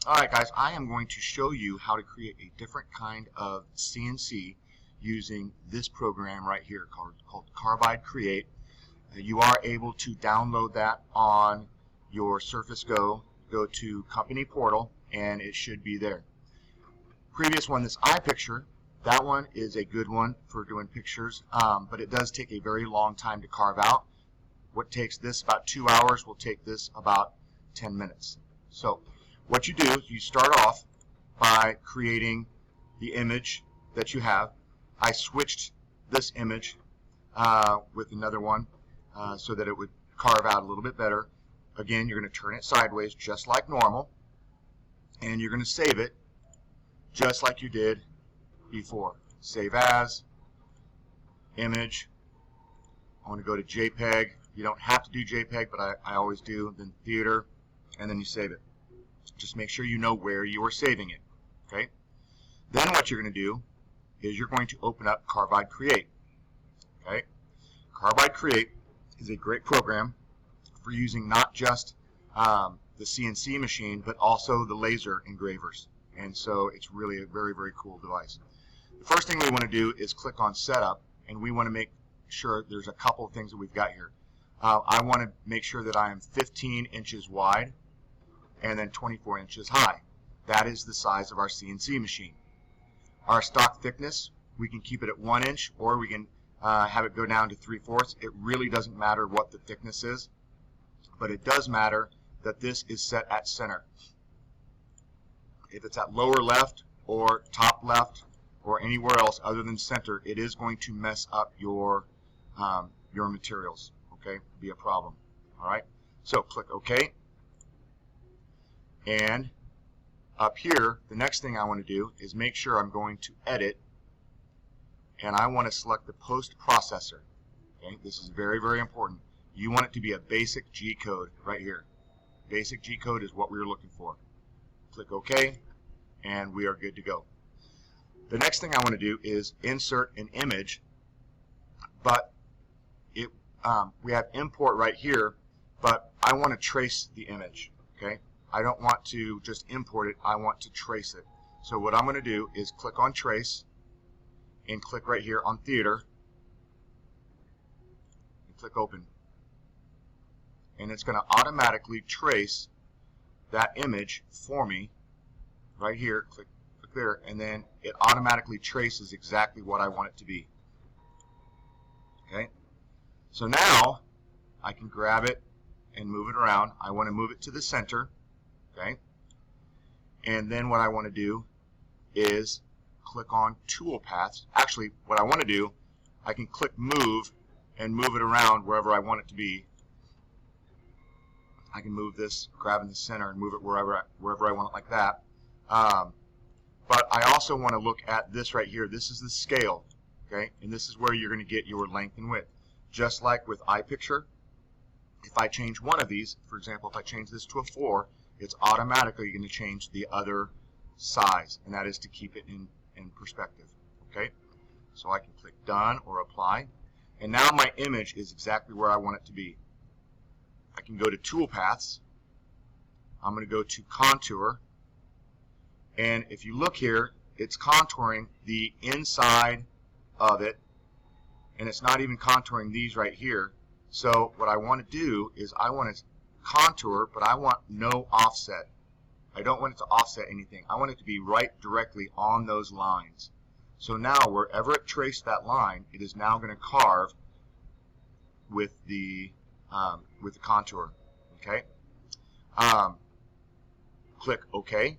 Alright guys, I am going to show you how to create a different kind of CNC using this program right here called Carbide Create. You are able to download that on your Surface Go. Go to Company Portal and it should be there. Previous one, this iPicture, that one is a good one for doing pictures, but it does take a very long time to carve out. What takes this about 2 hours will take this about 10 minutes. So what you do is you start off by creating the image that you have. I switched this image with another one so that it would carve out a little bit better. Again, you're going to turn it sideways just like normal, and you're going to save it just like you did before. Save as, image. I want to go to JPEG. You don't have to do JPEG, but I always do. Then theater, and then you save it. Just make sure you know where you are saving it. Okay. Then what you're going to do is you're going to open up Carbide Create. Okay. Carbide Create is a great program for using not just the CNC machine, but also the laser engravers. And so it's really a very, very cool device. The first thing we want to do is click on Setup, and we want to make sure there's a couple of things that we've got here. I want to make sure that I am 15 inches wide and then 24 inches high. That is the size of our CNC machine. Our stock thickness, we can keep it at 1 inch, or we can have it go down to 3/4. It really doesn't matter what the thickness is, but it does matter that this is set at center. If it's at lower left or top left or anywhere else other than center, it is going to mess up your materials. Okay, be a problem. All right, so click OK. And up here, the next thing I want to do is make sure I'm going to edit, and I want to select the post processor. Okay, this is very, very important. You want it to be a basic G code right here. Basic G code is what we're looking for. Click OK, and we are good to go. The next thing I want to do is insert an image, but we have import right here, but I want to trace the image. Okay, I don't want to just import it, I want to trace it. So what I'm going to do is click on Trace and click right here on Theater and click Open. And it's going to automatically trace that image for me right here. Click there, and then it automatically traces exactly what I want it to be. Okay, so now I can grab it and move it around. I want to move it to the center. Okay, and then what I want to do is click on Tool Paths. Actually, what I want to do, I can click Move and move it around wherever I want it to be. I can move this, grab in the center, and move it wherever I want it like that. But I also want to look at this right here. This is the scale, okay? And this is where you're going to get your length and width. Just like with iPicture, if I change one of these, for example, if I change this to a 4, it's automatically going to change the other size, and that is to keep it in perspective, okay? So I can click Done or Apply, and now my image is exactly where I want it to be. I can go to Tool Paths. I'm going to go to Contour, and if you look here, it's contouring the inside of it, and it's not even contouring these right here. So what I want to do is I want to contour, but I want no offset. I don't want it to offset anything. I want it to be right directly on those lines. So now wherever it traced that line, it is now going to carve with the contour. Okay. Click OK.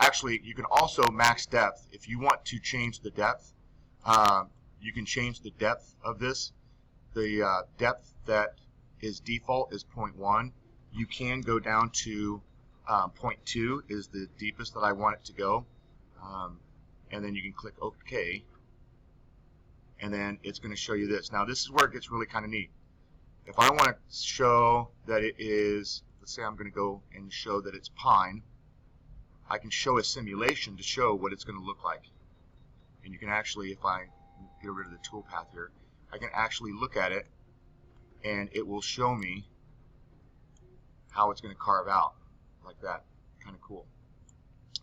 Actually, you can also max depth. If you want to change the depth, you can change the depth of this. The depth that is default is 0.1. You can go down to 0.2 is the deepest that I want it to go. And then you can click OK. And then it's going to show you this. Now this is where it gets really kind of neat. If I want to show that it is, let's say I'm going to go and show that it's pine, I can show a simulation to show what it's going to look like. And you can actually, if I get rid of the toolpath here, I can actually look at it and it will show me how it's going to carve out like that. Kind of cool.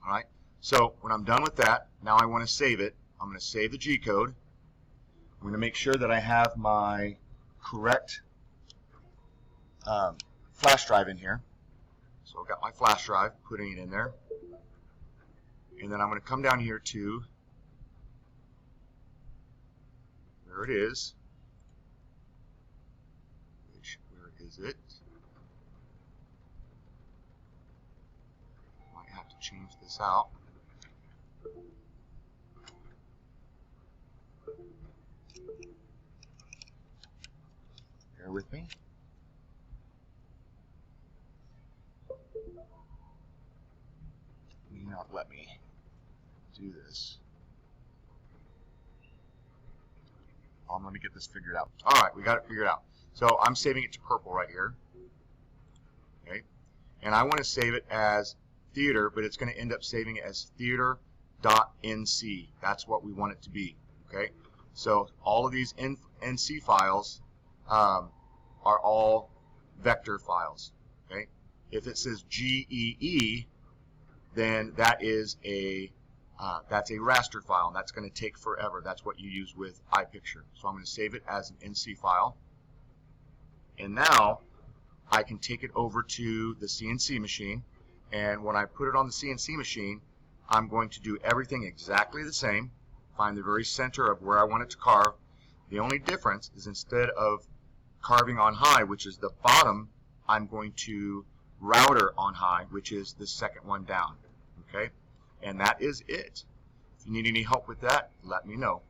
All right. So when I'm done with that, now I want to save it. I'm going to save the G code. I'm going to make sure that I have my correct flash drive in here. So I've got my flash drive, putting it in there. And then I'm going to come down here to where it is. Where is it? Might have to change this out. Bear with me. May not let me do this. Let me get this figured out. All right, we got it figured out. So I'm saving it to purple right here. Okay, and I want to save it as theater, but it's going to end up saving it as theater.nc. That's what we want it to be. Okay, so all of these NC files are all vector files. Okay, if it says GEE, then that is that's a raster file, and that's going to take forever. That's what you use with iPicture. So I'm going to save it as an NC file. And now I can take it over to the CNC machine. And when I put it on the CNC machine, I'm going to do everything exactly the same. Find the very center of where I want it to carve. The only difference is instead of carving on high, which is the bottom, I'm going to router on high, which is the second one down. Okay? And that is it. If you need any help with that, let me know.